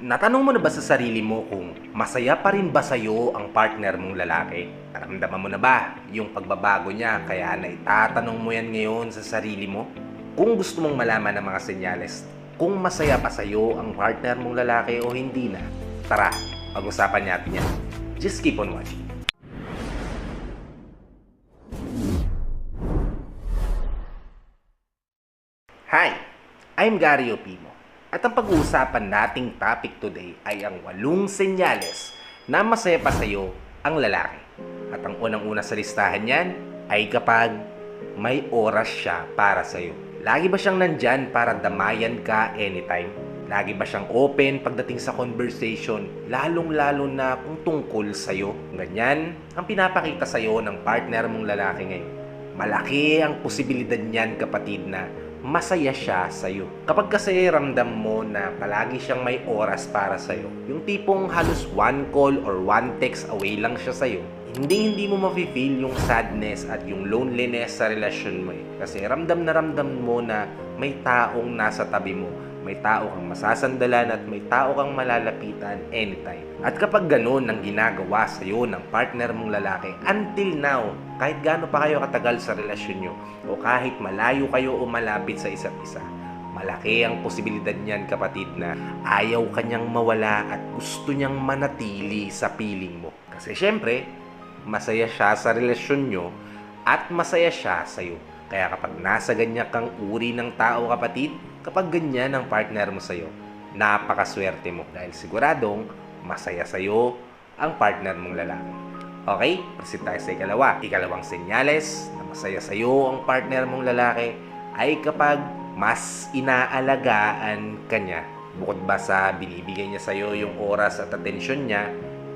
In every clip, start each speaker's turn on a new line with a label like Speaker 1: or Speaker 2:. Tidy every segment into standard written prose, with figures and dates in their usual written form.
Speaker 1: Natanong mo na ba sa sarili mo kung masaya pa rin ba sa'yo ang partner mong lalaki? Naramdaman mo na ba yung pagbabago niya kaya naitatanong mo yan ngayon sa sarili mo? Kung gusto mong malaman ang mga senyales, kung masaya pa sa'yo ang partner mong lalaki o hindi na, tara, pag-usapan natin yan. Just keep on watching. Hi, I'm Gary Opimo. At ang pag-uusapan nating topic today ay ang 8 senyales na masaya pa sa'yo ang lalaki. At ang unang-una sa listahan niyan ay kapag may oras siya para sa'yo. Lagi ba siyang nandyan para damayan ka anytime? Lagi ba siyang open pagdating sa conversation, lalong-lalo na kung tungkol sa'yo? Ganyan ang pinapakita sa'yo ng partner mong lalaki ngayon. Malaki ang posibilidad niyan, kapatid, na masaya siya sa'yo. Kapag kasi ramdam mo na palagi siyang may oras para sa'yo, yung tipong halos one call or one text away lang siya sa'yo, hindi mo mafe-feel yung sadness at yung loneliness sa relasyon mo. Kasi ramdam mo na may taong nasa tabi mo, may tao kang masasandalan at may tao kang malalapitan anytime. At kapag ganun ang ginagawa sa'yo ng partner mong lalaki, until now, kahit gaano pa kayo katagal sa relasyon nyo, o kahit malayo kayo o malapit sa isa't isa, malaki ang posibilidad niyan, kapatid, na ayaw kanyang mawala at gusto niyang manatili sa piling mo. Kasi syempre, masaya siya sa relasyon nyo at masaya siya sa'yo. Kaya kapag nasa ganyan kang uri ng tao, kapatid, kapag ganyan ang partner mo sa'yo, napakaswerte mo dahil siguradong masaya sa'yo ang partner mong lalaki. Okay? Proceed tayo sa ikalawa. Ikalawang senyales na masaya sa'yo ang partner mong lalaki ay kapag mas inaalagaan ka niya. Bukod ba sa binibigay niya sa'yo yung oras at atensyon niya,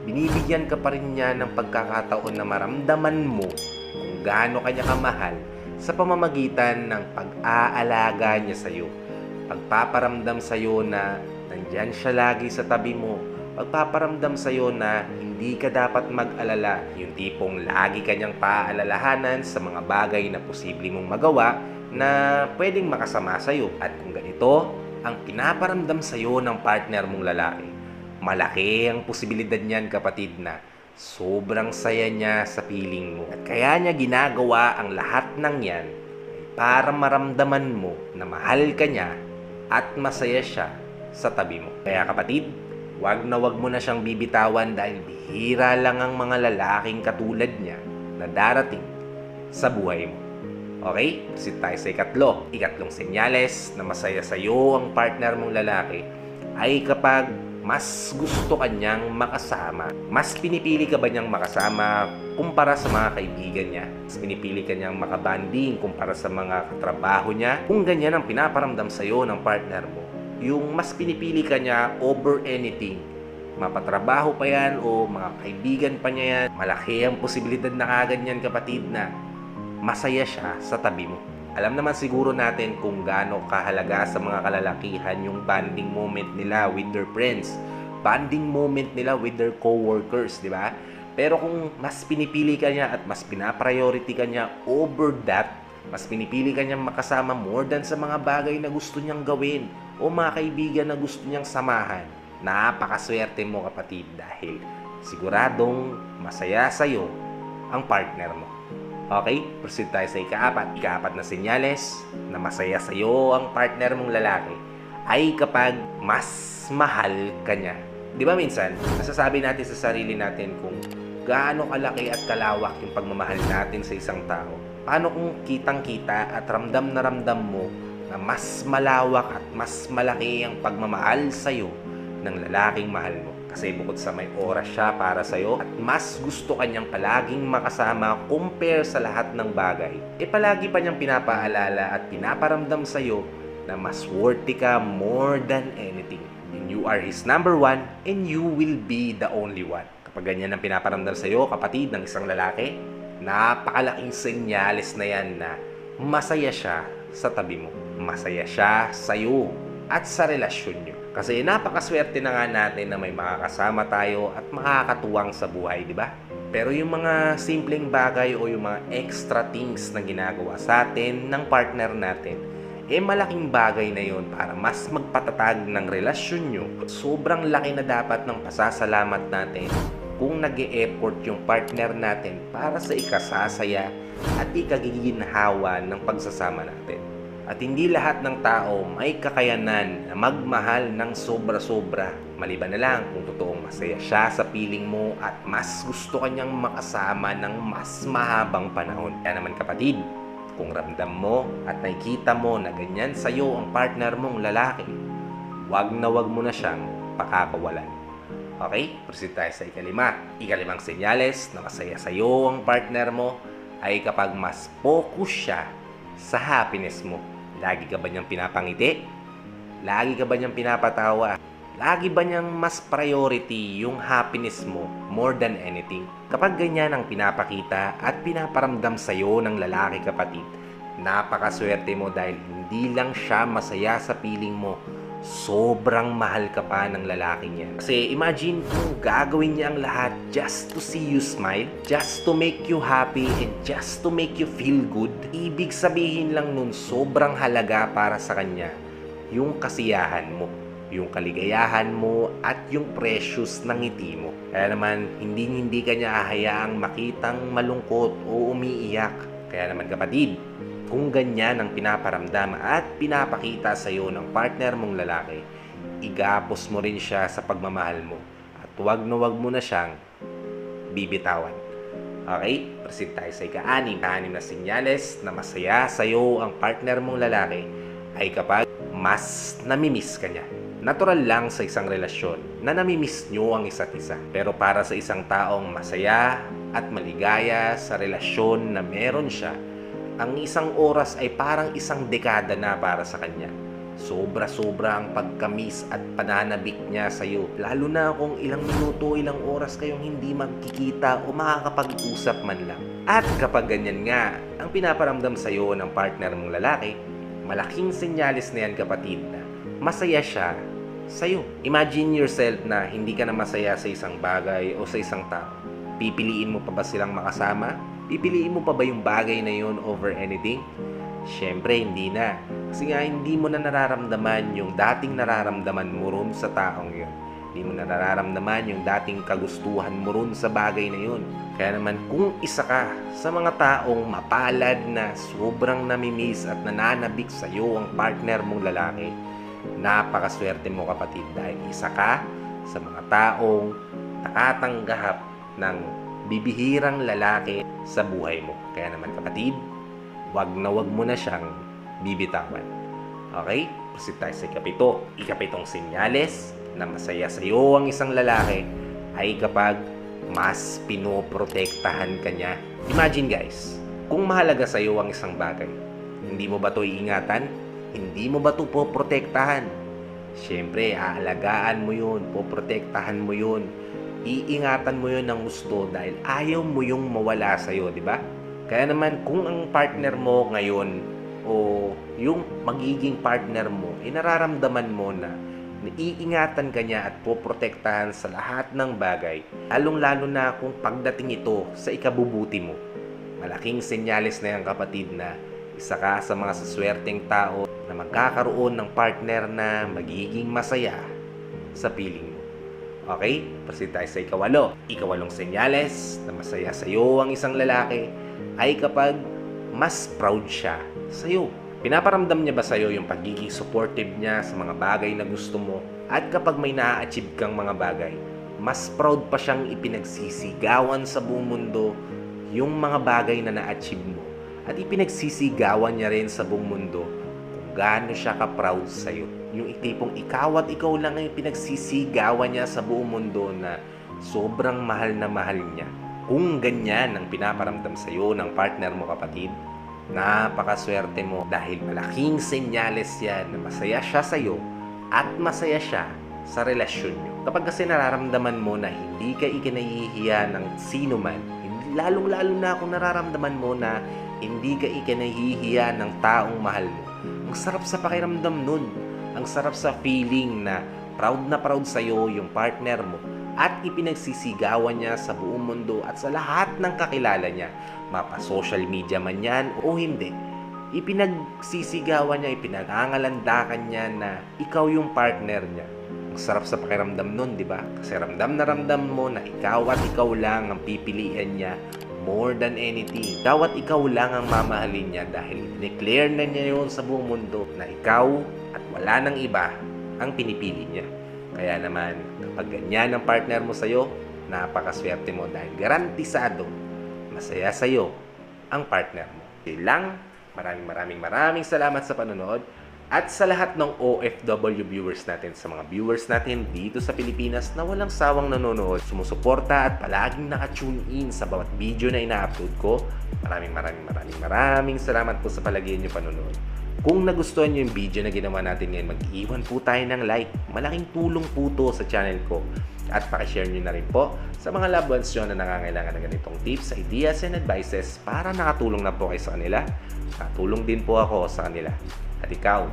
Speaker 1: binibigyan ka pa rin niya ng pagkakataon na maramdaman mo kung gaano kanya kamahal sa pamamagitan ng pag-aalaga niya sa'yo. Pagpaparamdam sa'yo na nandyan siya lagi sa tabi mo. Pagpaparamdam sa'yo na hindi ka dapat mag-alala. Yung tipong lagi kanyang paaalalahanan sa mga bagay na posible mong magawa na pwedeng makasama sa'yo. At kung ganito ang pinaparamdam sa'yo ng partner mong lalaki, malaki ang posibilidad niyan, kapatid, na sobrang saya niya sa piling mo. At kaya niya ginagawa ang lahat ng yan para maramdaman mo na mahal ka niya at masaya siya sa tabi mo. Kaya, kapatid, wag mo na siyang bibitawan dahil bihira lang ang mga lalaking katulad niya na darating sa buhay mo. Okay? Proceed tayo sa ikatlo. Ikatlong senyales na masaya sa iyo ang partner mong lalaki ay kapag mas gusto kanyang makasama. Mas pinipili ka ba niyang makasama kumpara sa mga kaibigan niya? Mas pinipili ka niyang makabanding kumpara sa mga katrabaho niya? Kung ganyan ang pinaparamdam sa'yo ng partner mo, yung mas pinipili ka niya over anything, mapatrabaho pa yan o mga kaibigan pa niya yan, malaki ang posibilidad na kaganyan, kapatid, na masaya siya sa tabi mo. Alam naman siguro natin kung gaano kahalaga sa mga kalalakihan yung bonding moment nila with their friends, bonding moment nila with their co-workers, di ba? Pero kung mas pinipili ka niya at mas pinapriority ka niya over that, mas pinipili ka niyang makasama more than sa mga bagay na gusto niyang gawin o mga kaibigan na gusto niyang samahan, napakaswerte mo, kapatid, dahil siguradong masaya sa'yo ang partner mo. Okay? Proceed tayo sa ikaapat. Ikaapat na senyales na masaya sa'yo ang partner mong lalaki ay kapag mas mahal ka niya. Di ba minsan, nasasabi natin sa sarili natin kung gaano kalaki at kalawak yung pagmamahal natin sa isang tao. Paano kung kitang-kita at ramdam na ramdam mo na mas malawak at mas malaki ang pagmamahal sa'yo ng lalaking mahal mo? Kasi bukod sa may oras siya para sa'yo at mas gusto kanyang palaging makasama compare sa lahat ng bagay, palagi pa niyang pinapaalala at pinaparamdam sa'yo na mas worthy ka more than anything. And you are his number one and you will be the only one. Kapag ganyan ang pinaparamdam sa'yo, kapatid, ng isang lalaki, napakalaking senyales na yan na masaya siya sa tabi mo. Masaya siya sa'yo at sa relasyon nyo. Kasi napakaswerte na nga natin na may makakasama tayo at makakatuwang sa buhay, di ba? Pero yung mga simpleng bagay o yung mga extra things na ginagawa sa atin ng partner natin, malaking bagay na yon para mas magpatatag ng relasyon nyo. Sobrang laki na dapat ng pasasalamat natin kung nag-e-effort yung partner natin para sa ikasasaya at ikagiginhawa ng pagsasama natin. At hindi lahat ng tao may kakayanan na magmahal ng sobra-sobra. Maliban na lang kung totoong masaya siya sa piling mo at mas gusto kanyang makasama ng mas mahabang panahon. Kaya naman kapatid, kung ramdam mo at nakikita mo na ganyan sa'yo ang partner mong lalaki, wag mo na siyang pakakawalan. Okay? Proceed tayo sa ikalima. Ikalimang senyales na masaya sa'yo ang partner mo ay kapag mas focus siya sa happiness mo. Lagi ka ba niyang pinapangiti? Lagi ka ba niyang pinapatawa? Lagi ba niyang mas priority yung happiness mo more than anything? Kapag ganyan ang pinapakita at pinaparamdam sa'yo ng lalaki kapatid, napakaswerte mo dahil hindi lang siya masaya sa piling mo, sobrang mahal ka pa ng lalaki niya. Kasi imagine kung gagawin niya ang lahat just to see you smile, just to make you happy, and just to make you feel good. Ibig sabihin lang nun, sobrang halaga para sa kanya yung kasiyahan mo, yung kaligayahan mo, at yung precious ng ngiti mo. Kaya naman, hindi ka niya hahayaang makitang malungkot o umiiyak. Kaya naman kapatid, kung ganyan ang pinaparamdam at pinapakita sa iyo ng partner mong lalaki, igapos mo rin siya sa pagmamahal mo at wag mo na siyang bibitawan. Okay? Proceed tayo sa ika-anim. Anim na senyales na masaya sa iyo ang partner mong lalaki ay kapag mas namimiss ka niya. Natural lang sa isang relasyon na namimiss nyo ang isa't isa. Pero para sa isang taong masaya at maligaya sa relasyon na meron siya, ang isang oras ay parang isang dekada na para sa kanya. Sobra-sobra ang pagkamis at pananabik niya sa iyo. Lalo na kung ilang minuto, ilang oras kayong hindi magkikita o makakapag-usap man lang. At kapag ganyan nga ang pinaparamdam sa iyo ng partner mong lalaki, malaking senyales na yan kapatid na masaya siya sa iyo. Imagine yourself na hindi ka na masaya sa isang bagay o sa isang tao. Pipiliin mo pa ba silang makasama? Pipiliin mo pa ba yung bagay na yun over anything? Siyempre, hindi na. Kasi nga, hindi mo na nararamdaman yung dating nararamdaman mo ron sa taong yun. Hindi mo na nararamdaman yung dating kagustuhan mo ron sa bagay na yun. Kaya naman, kung isa ka sa mga taong mapalad na sobrang namimiss at nananabik sa iyo ang partner mong lalaki, napakaswerte mo kapatid dahil isa ka sa mga taong nakatanggap ng bibihirang lalaki sa buhay mo. Kaya naman kapatid, wag mo na siyang bibitawan. Okay? Proceed tayo sa ikapito. Ikapitong senyales na masaya sa iyo ang isang lalaki ay kapag mas pinoprotektahan ka niya. Imagine guys, kung mahalaga sa iyo ang isang bagay, hindi mo ba ito iingatan? Hindi mo ba ito poprotektahan? Siyempre, aalagaan mo yun, poprotektahan mo yun, iingatan mo yun ng gusto dahil ayaw mo yung mawala sa'yo, di ba? Kaya naman kung ang partner mo ngayon o yung magiging partner mo, nararamdaman mo na iingatan ka niya at poprotektahan sa lahat ng bagay, lalong-lalo na kung pagdating ito sa ikabubuti mo. Malaking senyales na yan kapatid na isa ka sa mga saswerteng tao na magkakaroon ng partner na magiging masaya sa piling mo. Okay? Proceed tayo sa ikawalo. Ikawalong senyales na masaya sa iyo ang isang lalaki ay kapag mas proud siya sa iyo. Pinaparamdam niya ba sa iyo yung pagiging supportive niya sa mga bagay na gusto mo? At kapag may na-achieve kang mga bagay, mas proud pa siyang ipinagsisigawan sa buong mundo yung mga bagay na na-achieve mo. At ipinagsisigawan niya rin sa buong mundo kung gaano siya ka-proud sa iyo. Yung tipong ikaw at ikaw lang ang pinagsisigawan niya sa buong mundo na sobrang mahal na mahal niya. Kung ganyan ang pinaparamdam sa iyo ng partner mo kapatid, napakaswerte mo dahil malaking senyales yan na masaya siya sa iyo at masaya siya sa relasyon niyo. Kapag kasi nararamdaman mo na hindi ka ikinahihiya ng sino man, lalong-lalo na kung nararamdaman mo na hindi ka ikinahihiya ng taong mahal mo, ang sarap sa pakiramdam nun. Ang sarap sa feeling na proud sa iyo yung partner mo at ipinagsisigawan niya sa buong mundo at sa lahat ng kakilala niya, mapa social media man yan o hindi. ipinagsisigawan niya, ipinangangalandakan niya na ikaw yung partner niya. Ang sarap sa pakiramdam nun, di ba? Kasi ramdam na ramdam mo na ikaw at ikaw lang ang pipilian niya more than anything. Ikaw at ikaw lang ang mamahalin niya dahil declare na niya yun sa buong mundo na ikaw at wala nang iba ang pinipili niya. Kaya naman, kapag ganyan ang partner mo sa'yo, napakaswerte mo dahil garantisado, masaya sa'yo ang partner mo. Yun lang, maraming salamat sa panonood. At sa lahat ng OFW viewers natin, sa mga viewers natin dito sa Pilipinas na walang sawang nanonood, sumusuporta at palaging naka-tune in sa bawat video na ina-upload ko, maraming salamat po sa palagi niyo panonood. Kung nagustuhan niyo yung video na ginawa natin ngayon, mag-iwan po tayo ng like. Malaking tulong po to sa channel ko. At pakishare niyo na rin po sa mga loved ones nyo na nangangailangan ng ganitong tips, ideas, and advices para nakatulong na po kayo sa kanila. Nakatulong din po ako sa kanila. At ikaw,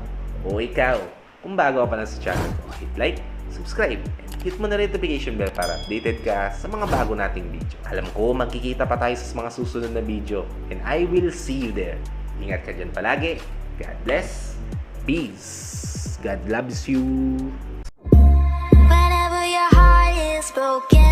Speaker 1: kung bago ka pa lang sa channel ko, hit like, subscribe, and hit mo na notification bell para updated ka sa mga bago nating video. Alam ko, magkikita pa tayo sa mga susunod na video, and I will see you there. Ingat ka dyan palagi. God bless. Peace. God loves you.
Speaker 2: Whenever your heart is broken